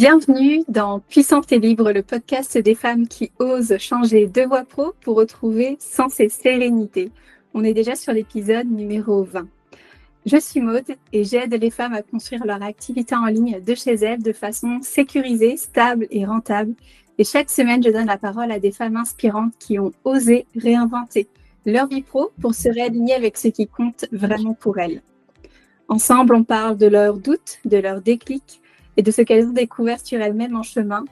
Bienvenue dans Puissante et Libre, le podcast des femmes qui osent changer de voie pro pour retrouver sens et sérénité. On est déjà sur l'épisode numéro 20. Je suis Maude et j'aide les femmes à construire leur activité en ligne de chez elles de façon sécurisée, stable et rentable. Et chaque semaine, je donne la parole à des femmes inspirantes qui ont osé réinventer leur vie pro pour se réaligner avec ce qui compte vraiment pour elles. Ensemble, on parle de leurs doutes, de leurs déclics et de ce qu'elles ont découvert sur elles-mêmes en chemin,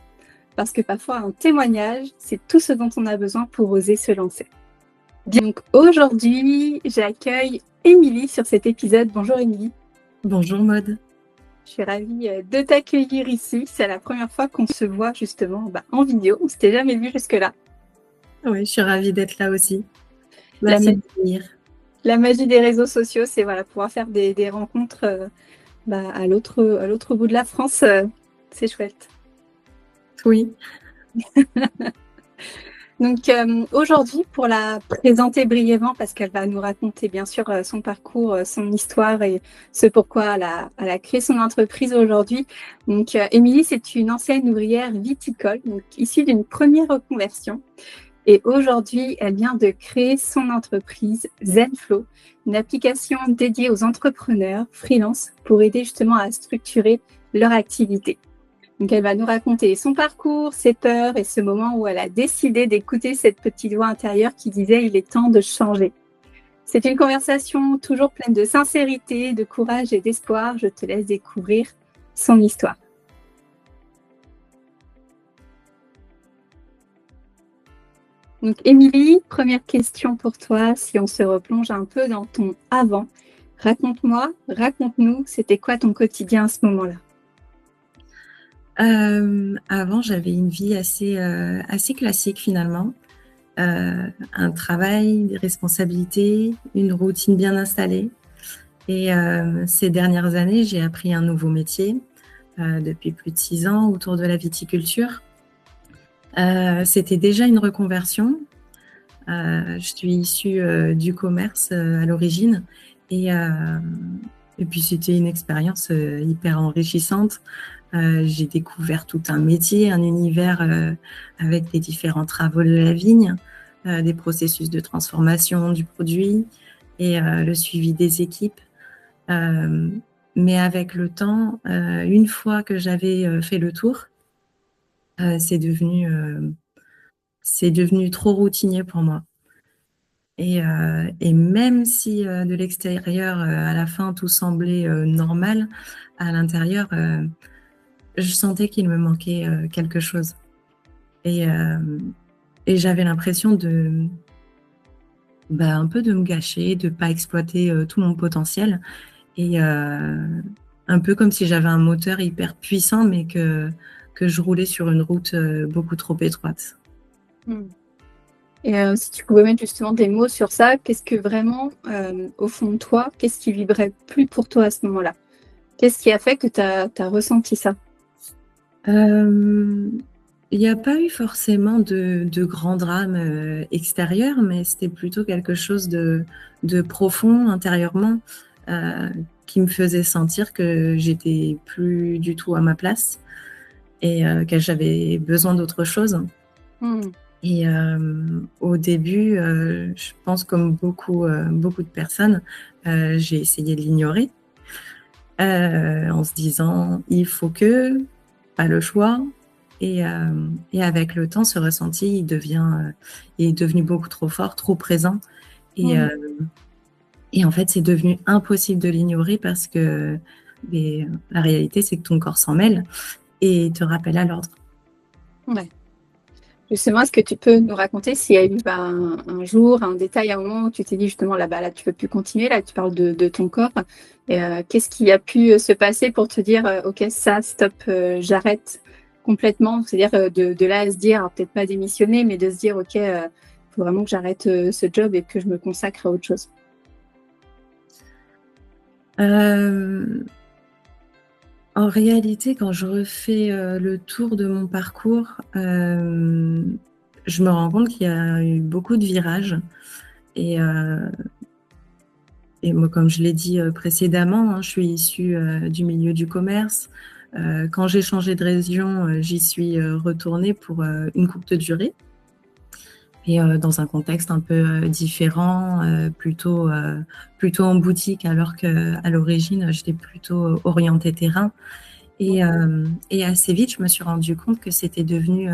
parce que parfois un témoignage, c'est tout ce dont on a besoin pour oser se lancer. Donc aujourd'hui, j'accueille Émilie sur cet épisode. Bonjour Émilie. Bonjour Maude. Je suis ravie de t'accueillir ici. C'est la première fois qu'on se voit justement en vidéo. On ne s'était jamais vu jusque-là. Oui, je suis ravie d'être là aussi. La magie des réseaux sociaux, c'est pouvoir faire des rencontres à l'autre bout de la France. C'est chouette. Oui. Donc aujourd'hui, pour la présenter brièvement, parce qu'elle va nous raconter bien sûr son parcours, son histoire et ce pourquoi elle a créé son entreprise aujourd'hui. Donc Émilie, c'est une ancienne ouvrière viticole, donc issue d'une première reconversion. Et aujourd'hui, elle vient de créer son entreprise Zenflow, une application dédiée aux entrepreneurs freelance pour aider justement à structurer leur activité. Donc, elle va nous raconter son parcours, ses peurs et ce moment où elle a décidé d'écouter cette petite voix intérieure qui disait « il est temps de changer ». C'est une conversation toujours pleine de sincérité, de courage et d'espoir. Je te laisse découvrir son histoire. Donc, Émilie, première question pour toi, si on se replonge un peu dans ton avant. Raconte-moi, raconte-nous, c'était quoi ton quotidien à ce moment-là ? Avant, j'avais une vie assez classique finalement. Un travail, des responsabilités, une routine bien installée. Et ces dernières années, j'ai appris un nouveau métier depuis plus de 6 ans autour de la viticulture. C'était déjà une reconversion. Je suis issue du commerce à l'origine et puis c'était une expérience hyper enrichissante. J'ai découvert tout un métier, un univers avec les différents travaux de la vigne, des processus de transformation du produit et le suivi des équipes. Mais avec le temps, une fois que j'avais fait le tour, c'est devenu trop routinier pour moi. Et même si de l'extérieur, à la fin, tout semblait normal, à l'intérieur, je sentais qu'il me manquait quelque chose. Et j'avais l'impression un peu de me gâcher, de ne pas exploiter tout mon potentiel. Et un peu comme si j'avais un moteur hyper puissant, mais que je roulais sur une route beaucoup trop étroite. Et si tu pouvais mettre justement des mots sur ça, qu'est-ce que vraiment, au fond de toi, qu'est-ce qui vibrait plus pour toi à ce moment-là ? Qu'est-ce qui a fait que tu as ressenti ça ? Il n'y a pas eu forcément de grands drames extérieurs, mais c'était plutôt quelque chose de profond intérieurement qui me faisait sentir que j'étais plus du tout à ma place et que j'avais besoin d'autre chose. Et au début, je pense comme beaucoup de personnes, j'ai essayé de l'ignorer en se disant « il faut que », pas le choix. Et avec le temps, ce ressenti, il est devenu beaucoup trop fort, trop présent. Et en fait, c'est devenu impossible de l'ignorer parce que la réalité, c'est que ton corps s'en mêle et te rappelle à l'ordre. Ouais. Justement, est-ce que tu peux nous raconter s'il y a eu un jour, un détail, un moment où tu t'es dit justement là tu peux plus continuer, là tu parles de ton corps. Et qu'est-ce qui a pu se passer pour te dire ok, ça, stop, j'arrête complètement. C'est-à-dire de là à se dire, alors, peut-être pas démissionner, mais de se dire ok, faut vraiment que j'arrête ce job et que je me consacre à autre chose. En réalité, quand je refais le tour de mon parcours, je me rends compte qu'il y a eu beaucoup de virages. Et moi, comme je l'ai dit précédemment, je suis issue du milieu du commerce. Quand j'ai changé de région, j'y suis retournée pour une courte durée et dans un contexte un peu différent, plutôt en boutique, alors qu'à l'origine, j'étais plutôt orientée terrain. Et assez vite, je me suis rendu compte que c'était devenu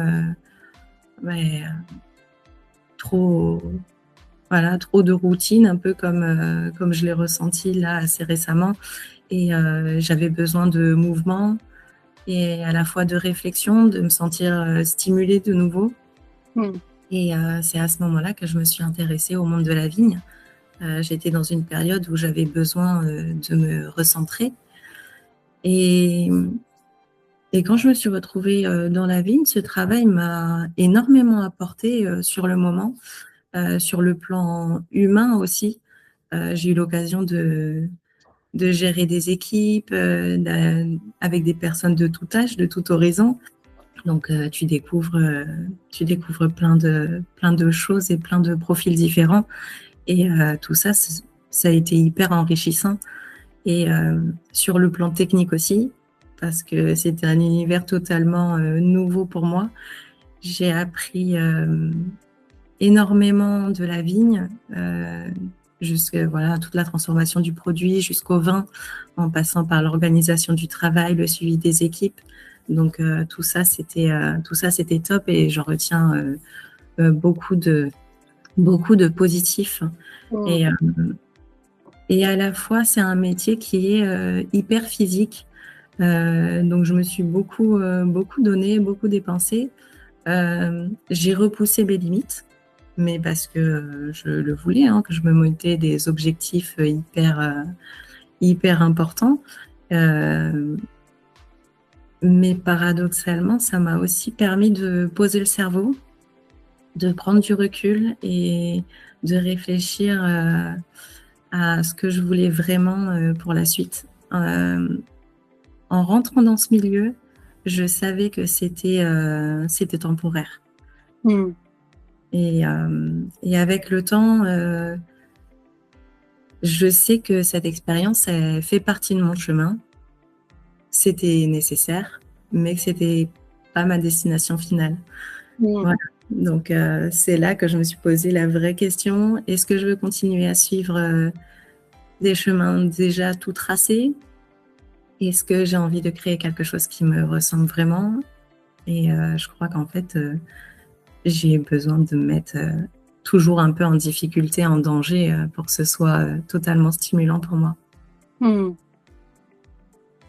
ouais, trop, voilà, trop de routine, un peu comme je l'ai ressenti là assez récemment. Et j'avais besoin de mouvement et à la fois de réflexion, de me sentir stimulée de nouveau. Mm. Et c'est à ce moment-là que je me suis intéressée au monde de la vigne. J'étais dans une période où j'avais besoin de me recentrer. Et quand je me suis retrouvée dans la vigne, ce travail m'a énormément apporté sur le moment, sur le plan humain aussi. J'ai eu l'occasion de gérer des équipes avec des personnes de tout âge, de tout horizon. Donc, tu découvres plein de choses et plein de profils différents. Et tout ça, ça a été hyper enrichissant. Et sur le plan technique aussi, parce que c'était un univers totalement nouveau pour moi. J'ai appris énormément de la vigne, voilà, toute la transformation du produit jusqu'au vin, en passant par l'organisation du travail, le suivi des équipes. Donc tout ça, c'était top et j'en retiens beaucoup de positifs. Mm. Et à la fois, c'est un métier qui est hyper physique. Donc, je me suis beaucoup donné, beaucoup dépensé. J'ai repoussé mes limites, mais parce que je le voulais, hein, que je me mettais des objectifs hyper importants. Mais paradoxalement, ça m'a aussi permis de poser le cerveau, de prendre du recul et de réfléchir à ce que je voulais vraiment pour la suite. En rentrant dans ce milieu, je savais que c'était temporaire. Mm. Et avec le temps, je sais que cette expérience elle fait partie de mon chemin. C'était nécessaire, mais que c'était pas ma destination finale. Mm. Voilà. Donc, c'est là que je me suis posé la vraie question. Est-ce que je veux continuer à suivre des chemins déjà tout tracés? Est-ce que j'ai envie de créer quelque chose qui me ressemble vraiment? Et je crois qu'en fait, j'ai besoin de me mettre toujours un peu en difficulté, en danger, pour que ce soit totalement stimulant pour moi. Mm.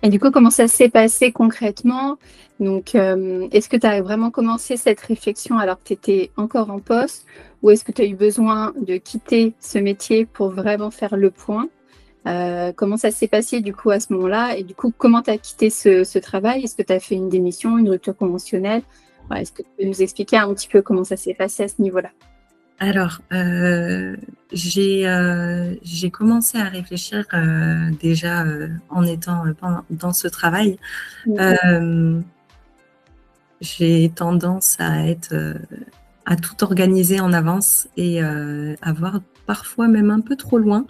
Et du coup, comment ça s'est passé concrètement? Donc, est-ce que tu as vraiment commencé cette réflexion alors que tu étais encore en poste, ou est-ce que tu as eu besoin de quitter ce métier pour vraiment faire le point? Comment ça s'est passé du coup à ce moment-là? Et du coup, comment tu as quitté ce travail? Est-ce que tu as fait une démission, une rupture conventionnelle? Ouais, est-ce que tu peux nous expliquer un petit peu comment ça s'est passé à ce niveau-là? Alors, j'ai commencé à réfléchir déjà en étant dans ce travail. Mm. J'ai tendance à tout organiser en avance et à voir parfois même un peu trop loin.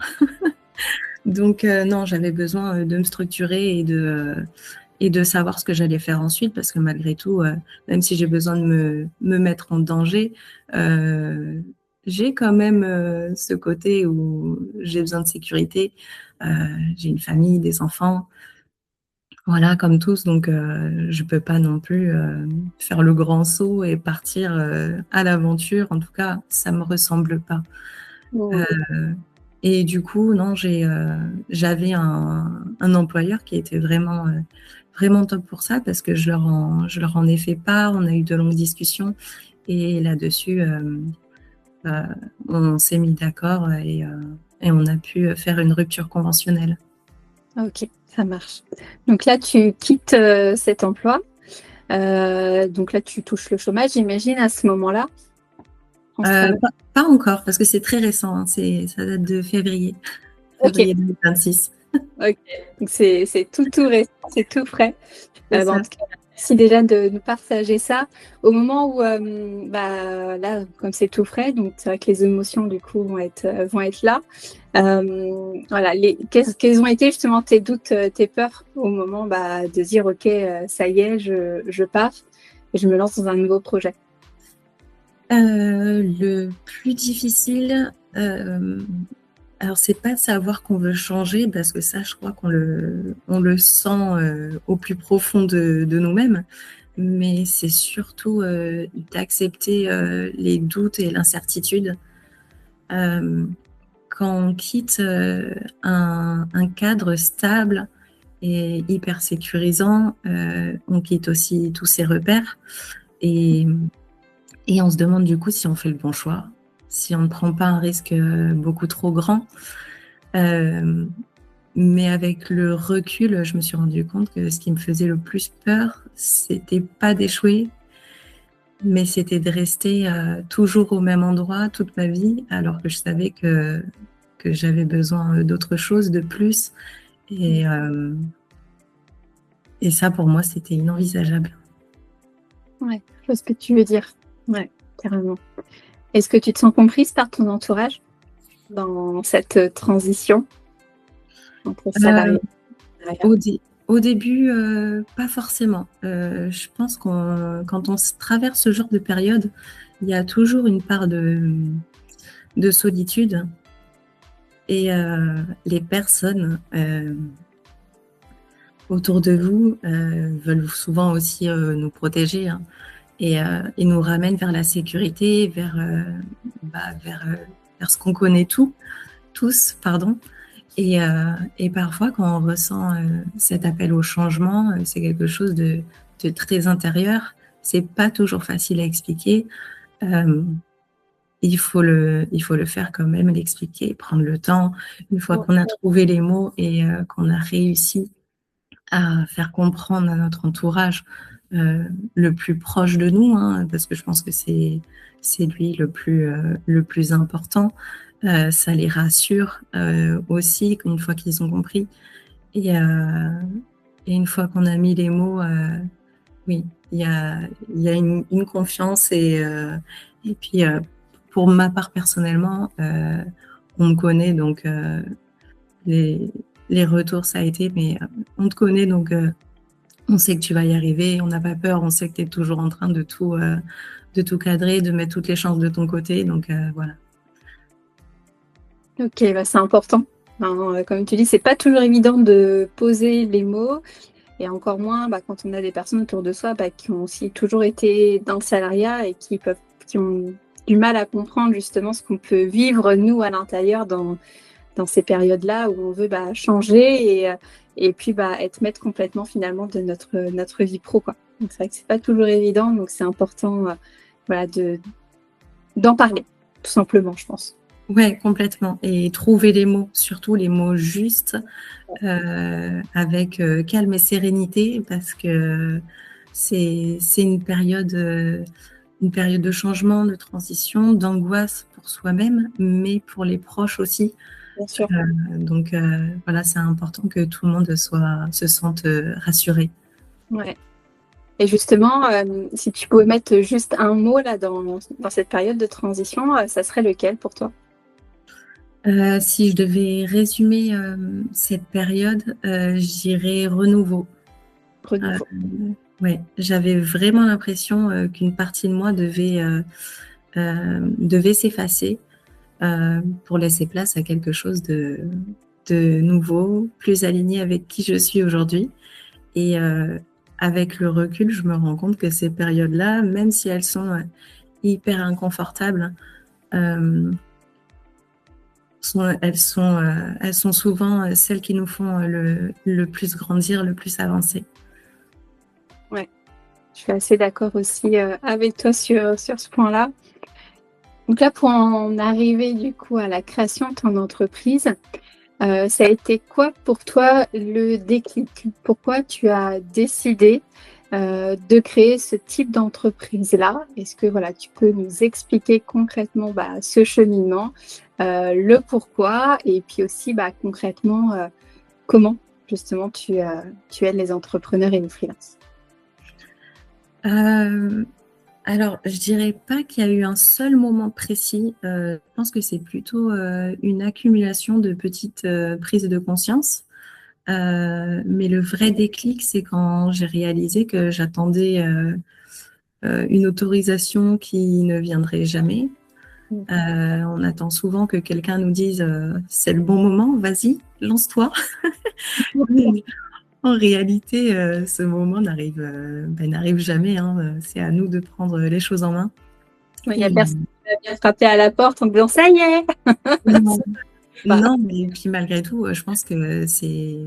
Donc non, j'avais besoin de me structurer et de savoir ce que j'allais faire ensuite, parce que malgré tout, même si j'ai besoin de me mettre en danger, j'ai quand même ce côté où j'ai besoin de sécurité. J'ai une famille, des enfants, voilà, comme tous, donc je peux pas non plus faire le grand saut et partir à l'aventure. En tout cas, ça me ressemble pas. Mm. Et du coup, non, j'avais un employeur qui était vraiment top pour ça, parce que je leur en ai fait part. On a eu de longues discussions et là-dessus, on s'est mis d'accord et on a pu faire une rupture conventionnelle. Ok, ça marche. Donc là, tu quittes cet emploi. Donc là, tu touches le chômage, j'imagine, à ce moment-là. Pas encore, parce que c'est très récent, hein, ça date de février Ok, 2026. ok. Donc c'est tout récent, c'est tout frais. C'est En ça. tout cas, Merci déjà de nous partager ça. Au moment où, là, comme c'est tout frais, donc c'est vrai que les émotions, du coup, vont être là. Voilà, quels ont été justement tes doutes, tes peurs au moment de dire, OK, ça y est, je pars et je me lance dans un nouveau projet? Le plus difficile, alors c'est pas de savoir qu'on veut changer parce que ça, je crois on le sent au plus profond de nous-mêmes, mais c'est surtout d'accepter les doutes et l'incertitude. Quand on quitte un cadre stable et hyper sécurisant, on quitte aussi tous ses repères et on se demande du coup si on fait le bon choix, si on ne prend pas un risque beaucoup trop grand. Mais avec le recul, je me suis rendu compte que ce qui me faisait le plus peur, c'était pas d'échouer, mais c'était de rester toujours au même endroit toute ma vie, alors que je savais que j'avais besoin d'autre chose, de plus. Et, et ça, pour moi, c'était inenvisageable. Ouais, je vois ce que tu veux dire. Ouais, carrément. Est-ce que tu te sens comprise par ton entourage dans cette transition entre Euh, salarié et salariat? au, dé- Au début, pas forcément. Je pense quand on traverse ce genre de période, il y a toujours une part de solitude et les personnes autour de vous veulent souvent aussi nous protéger, hein, et nous ramènent vers la sécurité, vers ce qu'on connaît tous, pardon. Et parfois, quand on ressent cet appel au changement, c'est quelque chose de très intérieur. C'est pas toujours facile à expliquer. Euh, il faut le faire quand même, l'expliquer, prendre le temps. Une fois qu'on a trouvé les mots et qu'on a réussi à faire comprendre à notre entourage le plus proche de nous, hein, parce que je pense que c'est lui le plus important. Ça les rassure aussi, une fois qu'ils ont compris. Et, euh, et une fois qu'on a mis les mots, oui, il y a une confiance et puis pour ma part personnellement, on me connaît donc les, les retours ça a été, mais on te connaît donc on sait que tu vas y arriver, on n'a pas peur, on sait que tu es toujours en train de tout cadrer, de mettre toutes les chances de ton côté, donc voilà. Ok, c'est important. Comme tu dis, c'est pas toujours évident de poser les mots et encore moins quand on a des personnes autour de soi qui ont aussi toujours été dans le salariat et qui ont du mal à comprendre justement ce qu'on peut vivre nous à l'intérieur dans ces périodes-là où on veut changer et puis être maître complètement finalement de notre vie pro, quoi. Donc c'est vrai que c'est pas toujours évident, donc c'est important voilà, d'en parler, tout simplement, je pense. Ouais, complètement. Et trouver les mots, surtout les mots justes, avec calme et sérénité, parce que c'est une période de changement, de transition, d'angoisse pour soi-même, mais pour les proches aussi. Bien sûr. Donc voilà, c'est important que tout le monde se sente rassuré. Ouais. Et justement, si tu pouvais mettre juste un mot là dans cette période de transition, ça serait lequel pour toi? Si je devais résumer cette période, je dirais renouveau. Renouveau. Ouais, j'avais vraiment l'impression qu'une partie de moi devait s'effacer pour laisser place à quelque chose de nouveau, plus aligné avec qui je suis aujourd'hui. Et avec le recul, je me rends compte que ces périodes-là, même si elles sont hyper inconfortables, elles sont souvent celles qui nous font le plus grandir, le plus avancer. Ouais, je suis assez d'accord aussi avec toi sur ce point-là. Donc là, pour en arriver du coup à la création de ton entreprise, ça a été quoi pour toi le déclic? Pourquoi tu as décidé de créer ce type d'entreprise-là? Est-ce que voilà, tu peux nous expliquer concrètement ce cheminement, le pourquoi, et puis aussi concrètement comment justement tu aides les entrepreneurs et les freelances? Alors, je dirais pas qu'il y a eu un seul moment précis. Je pense que c'est plutôt une accumulation de petites prises de conscience. Mais le vrai déclic, c'est quand j'ai réalisé que j'attendais une autorisation qui ne viendrait jamais. On attend souvent que quelqu'un nous dise c'est le bon moment, vas-y, lance-toi. Mais en réalité, ce moment n'arrive jamais, hein. C'est à nous de prendre les choses en main. Il n'y a Et personne qui va bien frapper à la porte en disant ça y est. non, Bah, non, mais puis malgré tout, je pense que c'est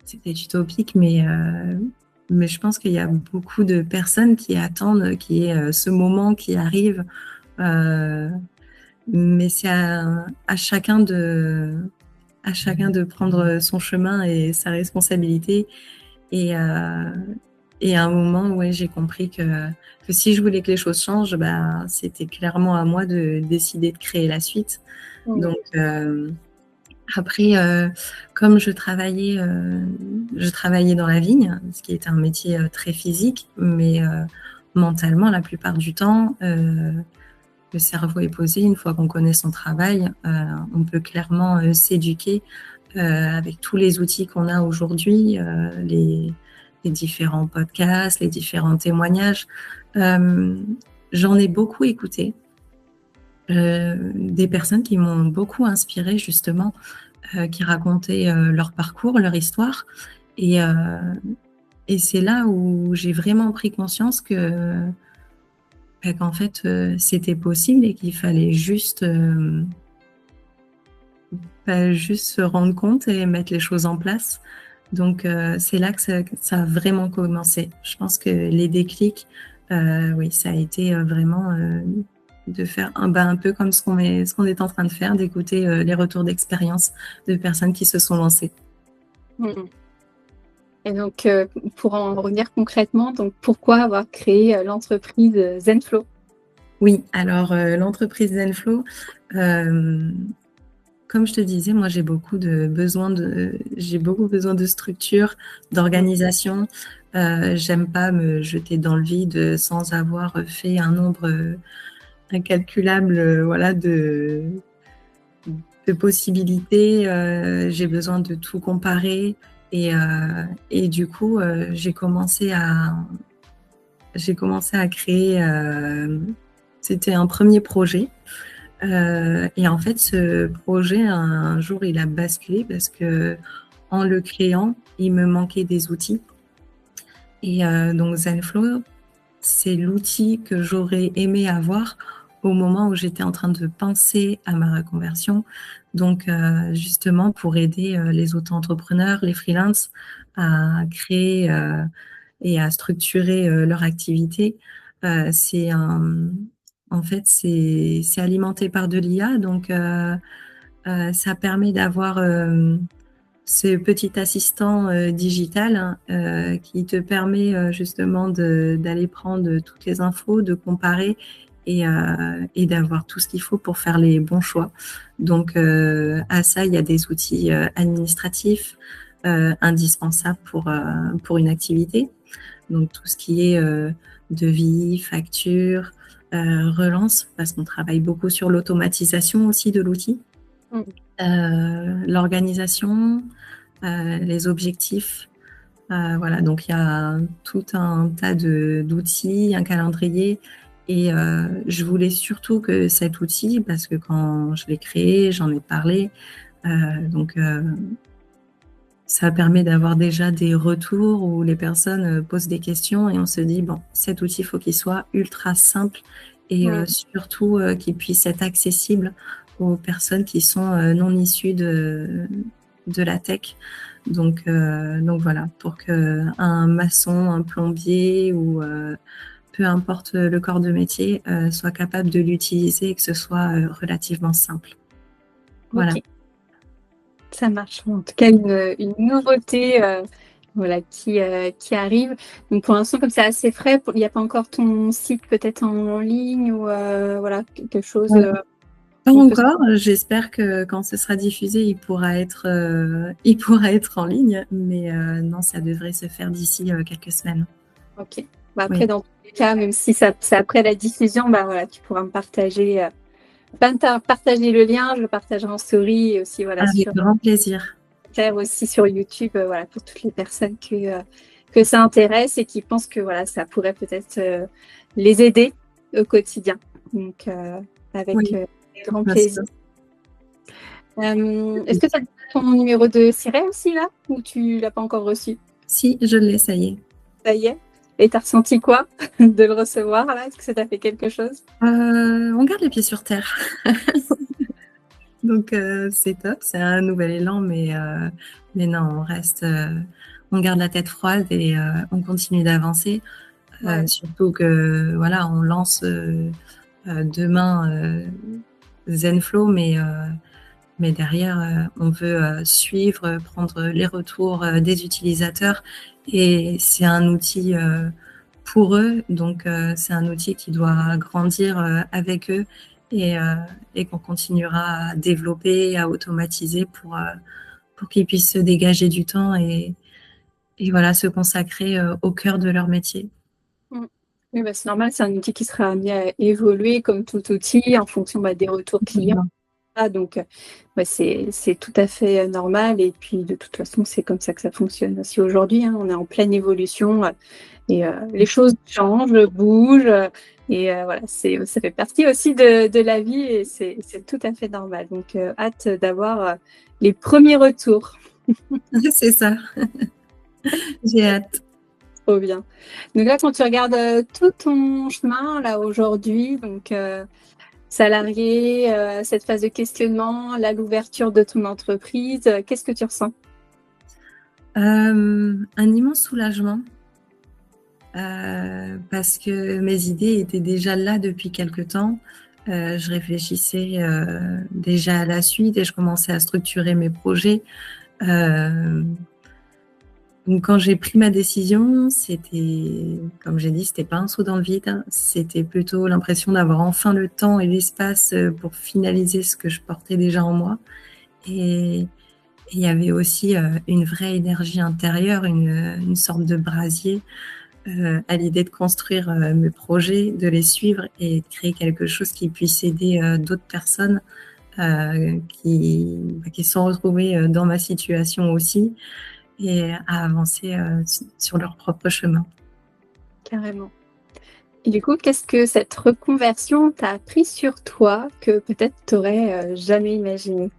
peut-être utopique, mais je pense qu'il y a beaucoup de personnes qui attendent qu'il y ait ce moment qui arrive. Euh, mais c'est à chacun de prendre son chemin et sa responsabilité. Et, euh, et à un moment, ouais, j'ai compris que si je voulais que les choses changent, bah, c'était clairement à moi de décider de créer la suite. Donc, après, comme je travaillais dans la vigne, ce qui était un métier très physique, mais mentalement, la plupart du temps, le cerveau est posé. Une fois qu'on connaît son travail, on peut clairement s'éduquer avec tous les outils qu'on a aujourd'hui, les différents podcasts, les différents témoignages. J'en ai beaucoup écouté. Des personnes qui m'ont beaucoup inspirée justement, qui racontaient leur parcours, leur histoire. Et, euh, et c'est là où j'ai vraiment pris conscience qu'en fait, c'était possible et qu'il fallait juste se rendre compte et mettre les choses en place. Donc, c'est là que ça a vraiment commencé. Je pense que les déclics, oui, ça a été vraiment de faire un peu comme ce qu'on est en train de faire, d'écouter les retours d'expérience de personnes qui se sont lancées. Et donc, pour en revenir concrètement, donc pourquoi avoir créé l'entreprise Zenflow? Oui, alors l'entreprise Zenflow, comme je te disais, moi j'ai beaucoup besoin de structure, d'organisation. J'aime pas me jeter dans le vide sans avoir fait un nombre incalculable, voilà, de possibilités. J'ai besoin de tout comparer et du coup j'ai commencé à créer. C'était un premier projet. Et en fait, ce projet, un jour, il a basculé parce que en le créant, il me manquait des outils. Et donc Zenflow, c'est l'outil que j'aurais aimé avoir au moment où j'étais en train de penser à ma reconversion. Donc justement pour aider les auto-entrepreneurs, les freelances à créer et à structurer leur activité. En fait, c'est alimenté par de l'IA, donc ça permet d'avoir ce petit assistant digital, hein, qui te permet justement d'aller prendre toutes les infos, de comparer et d'avoir tout ce qu'il faut pour faire les bons choix. Donc à ça, il y a des outils administratifs indispensables pour une activité. Donc tout ce qui est devis, facture, relance, parce qu'on travaille beaucoup sur l'automatisation aussi de l'outil, l'organisation, les objectifs. Voilà, donc il y a tout un tas d'outils, un calendrier. Et je voulais surtout que cet outil, parce que quand je l'ai créé, j'en ai parlé, donc ça permet d'avoir déjà des retours où les personnes posent des questions et on se dit, bon, cet outil, il faut qu'il soit ultra simple et surtout qu'il puisse être accessible aux personnes qui sont non issues de la tech. Donc voilà, pour qu'un maçon, un plombier ou peu importe le corps de métier soit capable de l'utiliser et que ce soit relativement simple. Voilà. Okay. Ça marche. En tout cas, une nouveauté voilà, qui arrive. Donc, pour l'instant, comme c'est assez frais, il n'y a pas encore ton site peut-être en ligne ou voilà, quelque chose. Pas encore. J'espère que quand ce sera diffusé, il pourra être en ligne. Mais non, ça devrait se faire d'ici quelques semaines. Ok. Après, Oui. dans tous les cas, même si c'est après la diffusion, voilà, tu pourras me partager, partager le lien, je le partagerai en story et aussi voilà, Avec grand plaisir. aussi sur YouTube, voilà, pour toutes les personnes que ça intéresse et qui pensent que voilà, ça pourrait peut-être les aider au quotidien. Donc, avec Oui, grand bien sûr. plaisir. Est-ce que tu as ton numéro de Siret aussi là, ou tu l'as pas encore reçu? Si, je l'ai, ça y est. Ça y est. Et tu as ressenti quoi de le recevoir là? Est-ce que ça t'a fait quelque chose? On garde les pieds sur terre. Donc, c'est top, c'est un nouvel élan, mais non, on garde la tête froide et on continue d'avancer. Ouais. Surtout que, voilà, on lance demain Zenflow, mais derrière, on veut suivre, prendre les retours des utilisateurs et c'est un outil pour eux, donc c'est un outil qui doit grandir avec eux et, euh, et qu'on continuera à développer, à automatiser pour qu'ils puissent se dégager du temps et voilà, se consacrer au cœur de leur métier. Mm. Oui, c'est normal, c'est un outil qui sera amené à évoluer comme tout outil en fonction des retours clients. Donc, c'est tout à fait normal. Et puis, de toute façon, c'est comme ça que ça fonctionne aussi aujourd'hui, hein. On est en pleine évolution et les choses changent, bougent. Et voilà, ça fait partie aussi de la vie et c'est tout à fait normal. Donc, hâte d'avoir les premiers retours. C'est ça, j'ai hâte. Trop bien. Donc là, quand tu regardes tout ton chemin là aujourd'hui, donc salarié, cette phase de questionnement, là, l'ouverture de ton entreprise, qu'est-ce que tu ressens? Un immense soulagement parce que mes idées étaient déjà là depuis quelque temps. Je réfléchissais déjà à la suite et je commençais à structurer mes projets. Euh, donc quand j'ai pris ma décision, c'était, comme j'ai dit, c'était pas un saut dans le vide. C'était plutôt l'impression d'avoir enfin le temps et l'espace pour finaliser ce que je portais déjà en moi. Et il y avait aussi une vraie énergie intérieure, une sorte de brasier à l'idée de construire mes projets, de les suivre et de créer quelque chose qui puisse aider d'autres personnes qui sont retrouvées dans ma situation aussi et à avancer sur leur propre chemin. Carrément. Et du coup, qu'est-ce que cette reconversion t'a appris sur toi que peut-être tu n'aurais jamais imaginé?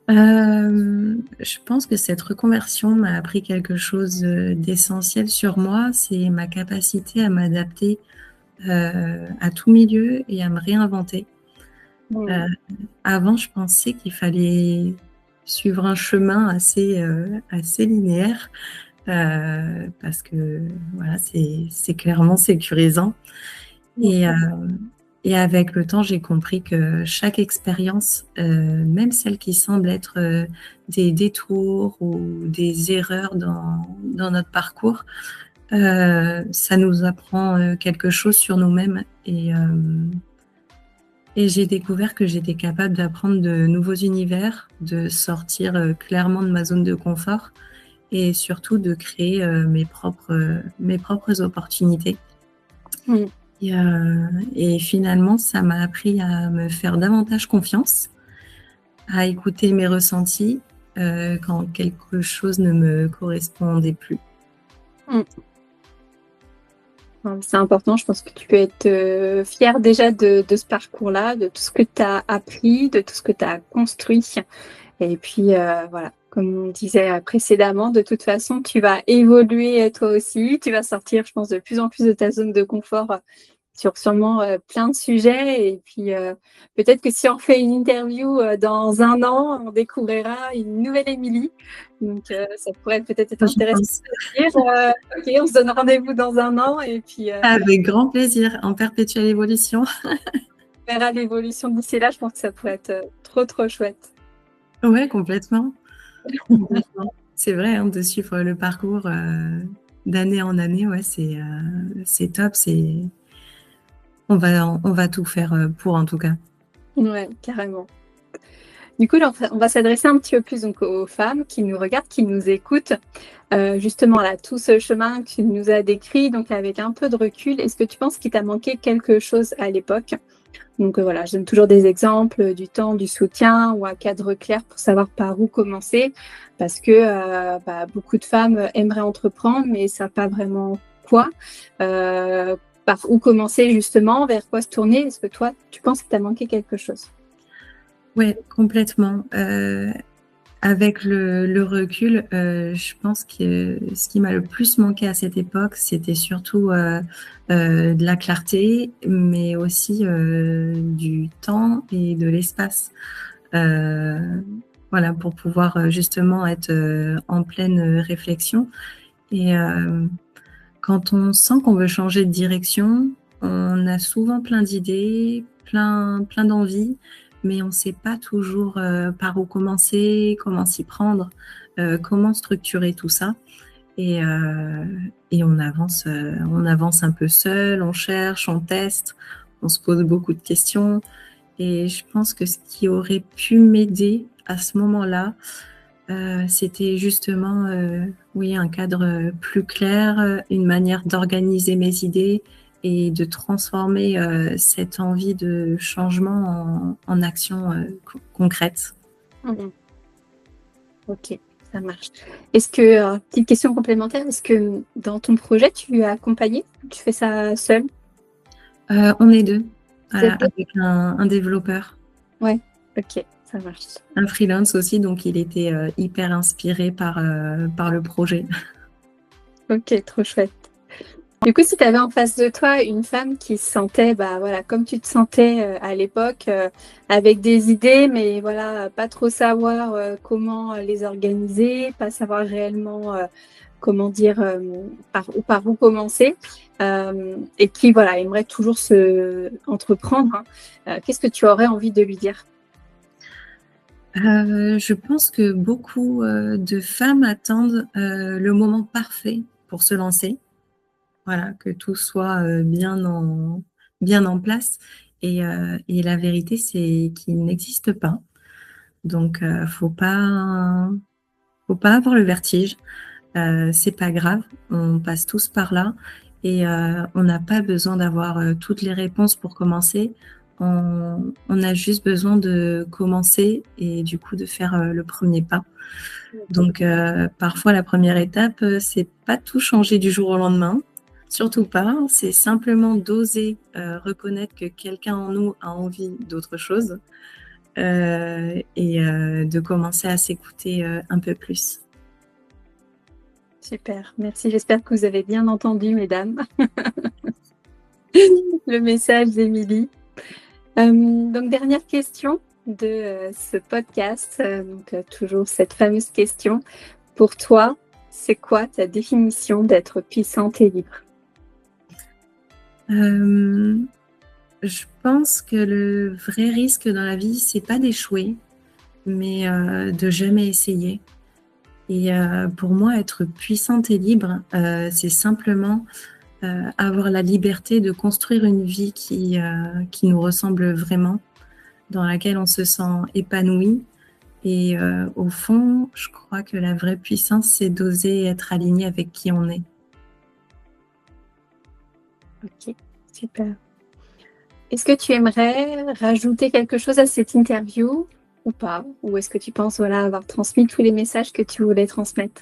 Je pense que cette reconversion m'a appris quelque chose d'essentiel sur moi, c'est ma capacité à m'adapter à tout milieu et à me réinventer. Mm. Euh, Avant, je pensais qu'il fallait suivre un chemin assez linéaire parce que voilà, c'est clairement sécurisant. Et, euh, et avec le temps, j'ai compris que chaque expérience, même celle qui semble être des détours ou des erreurs dans notre parcours, ça nous apprend quelque chose sur nous-mêmes. Et j'ai découvert que j'étais capable d'apprendre de nouveaux univers, de sortir clairement de ma zone de confort et surtout de créer mes propres opportunités. Mm. Et finalement, ça m'a appris à me faire davantage confiance, à écouter mes ressentis quand quelque chose ne me correspondait plus. Mm. C'est important, je pense que tu peux être fière déjà de ce parcours-là, de tout ce que tu as appris, de tout ce que tu as construit. Et puis, voilà, comme on disait précédemment, de toute façon, tu vas évoluer toi aussi. Tu vas sortir, je pense, de plus en plus de ta zone de confort sur sûrement plein de sujets. Et puis, peut-être que si on fait une interview dans un an, on découvrira une nouvelle Émilie. Donc, ça pourrait peut-être être Je intéressant pense. de dire, OK, on se donne rendez-vous dans un an et puis Avec grand plaisir, en perpétuelle évolution. on verra l'évolution d'ici là. Je pense que ça pourrait être trop, trop chouette. Ouais, complètement. Complètement. C'est vrai, hein, de suivre le parcours d'année en année, ouais, c'est top. On va tout faire pour, en tout cas. Ouais, carrément. Du coup, là, on va s'adresser un petit peu plus donc, aux femmes qui nous regardent, qui nous écoutent. Justement, là, tout ce chemin que tu nous as décrit, donc avec un peu de recul, est-ce que tu penses qu'il t'a manqué quelque chose à l'époque? Donc voilà, je donne toujours des exemples du temps, du soutien ou un cadre clair pour savoir par où commencer, parce que beaucoup de femmes aimeraient entreprendre, mais ne savent pas vraiment quoi. Par où commencer justement, vers quoi se tourner? Est-ce que toi, tu penses que tu as manqué quelque chose? Oui, complètement. Avec le recul, je pense que ce qui m'a le plus manqué à cette époque, c'était surtout de la clarté, mais aussi du temps et de l'espace. Voilà, pour pouvoir justement être en pleine réflexion. Et quand on sent qu'on veut changer de direction, on a souvent plein d'idées, plein d'envies, mais on ne sait pas toujours par où commencer, comment s'y prendre, comment structurer tout ça. Et, euh, et on avance un peu seul, on cherche, on teste, on se pose beaucoup de questions. Et je pense que ce qui aurait pu m'aider à ce moment-là, c'était justement, oui, un cadre plus clair, une manière d'organiser mes idées et de transformer cette envie de changement en action concrète. Mhm. Ok, ça marche. Est-ce que, petite question complémentaire, est-ce que dans ton projet, tu es accompagné? Tu fais ça seul? On est deux, Vous êtes deux? avec un développeur, Ouais, ok, ça marche. un freelance aussi, donc il était hyper inspiré par le projet. Ok, trop chouette. Du coup, si tu avais en face de toi une femme qui se sentait, voilà, comme tu te sentais à l'époque, avec des idées, mais voilà, pas trop savoir comment les organiser, pas savoir réellement, comment dire, par où commencer, et qui, voilà, aimerait toujours se entreprendre, hein, qu'est-ce que tu aurais envie de lui dire? Je pense que beaucoup de femmes attendent le moment parfait pour se lancer. Voilà, que tout soit bien en place. Et la vérité, c'est qu'il n'existe pas. Donc, faut pas avoir le vertige. C'est pas grave, on passe tous par là. Et on n'a pas besoin d'avoir toutes les réponses pour commencer. On a juste besoin de commencer et du coup de faire le premier pas. Donc, parfois, la première étape, c'est pas tout changer du jour au lendemain. Surtout pas. C'est simplement d'oser reconnaître que quelqu'un en nous a envie d'autre chose et de commencer à s'écouter un peu plus. Super, merci. J'espère que vous avez bien entendu, mesdames, le message d'Émilie. Donc, dernière question de ce podcast. Toujours cette fameuse question. Pour toi, c'est quoi ta définition d'être puissante et libre? Je pense que le vrai risque dans la vie, c'est pas d'échouer, mais de jamais essayer. Et pour moi, être puissante et libre, c'est simplement avoir la liberté de construire une vie qui nous ressemble vraiment, dans laquelle on se sent épanoui. Et au fond, je crois que la vraie puissance, c'est d'oser être aligné avec qui on est. Ok, super. Est-ce que tu aimerais rajouter quelque chose à cette interview ou pas? Ou est-ce que tu penses voilà, avoir transmis tous les messages que tu voulais transmettre?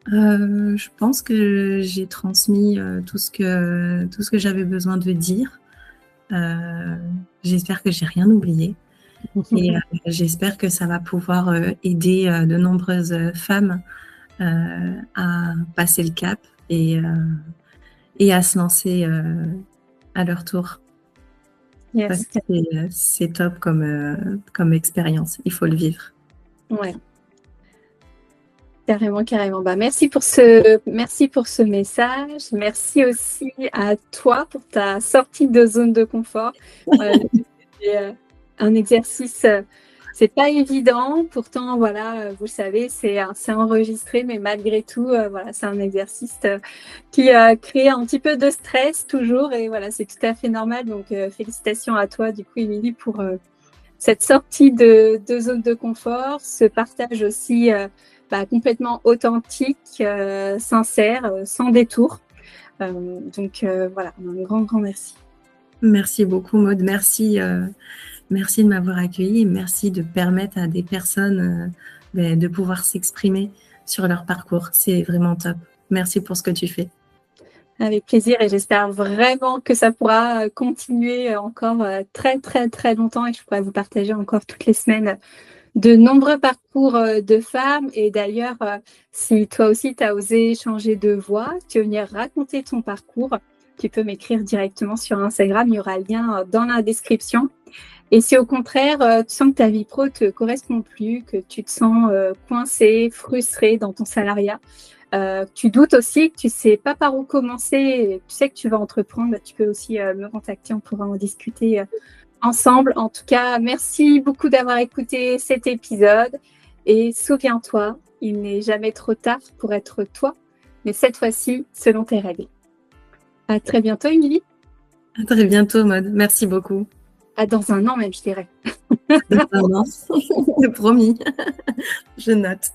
Je pense que j'ai transmis tout ce que j'avais besoin de dire. J'espère que j'ai rien oublié. Et j'espère que ça va pouvoir aider de nombreuses femmes à passer le cap et à se lancer à leur tour. Parce Yes. que c'est top comme expérience. Il faut le vivre. Ouais. Carrément, carrément. Merci pour merci pour ce message. Merci aussi à toi pour ta sortie de zone de confort. C'est un exercice, c'est pas évident. Pourtant, voilà, vous le savez, c'est enregistré, mais malgré tout, voilà, c'est un exercice qui crée un petit peu de stress toujours. Et voilà, c'est tout à fait normal. Donc, félicitations à toi, du coup, Émilie, pour cette sortie de zone de confort, ce partage aussi complètement authentique, sincère, sans détour. Donc voilà, un grand merci. Merci beaucoup, Maud. Merci de m'avoir accueillie et merci de permettre à des personnes de pouvoir s'exprimer sur leur parcours. C'est vraiment top. Merci pour ce que tu fais. Avec plaisir et j'espère vraiment que ça pourra continuer encore très, très, très longtemps et que je pourrai vous partager encore toutes les semaines de nombreux parcours de femmes. Et d'ailleurs, si toi aussi tu as osé changer de voie, tu veux venir raconter ton parcours, tu peux m'écrire directement sur Instagram. Il y aura le lien dans la description. Et si au contraire, tu sens que ta vie pro ne te correspond plus, que tu te sens coincé, frustré dans ton salariat, tu doutes aussi, que tu ne sais pas par où commencer, tu sais que tu vas entreprendre, tu peux aussi me contacter, on pourra en discuter ensemble. En tout cas, merci beaucoup d'avoir écouté cet épisode et souviens-toi, il n'est jamais trop tard pour être toi, mais cette fois-ci, selon tes règles. À très bientôt, Émilie. À très bientôt, Maud. Merci beaucoup. À dans un an même, je dirais. Dans un an, c'est promis. Je note.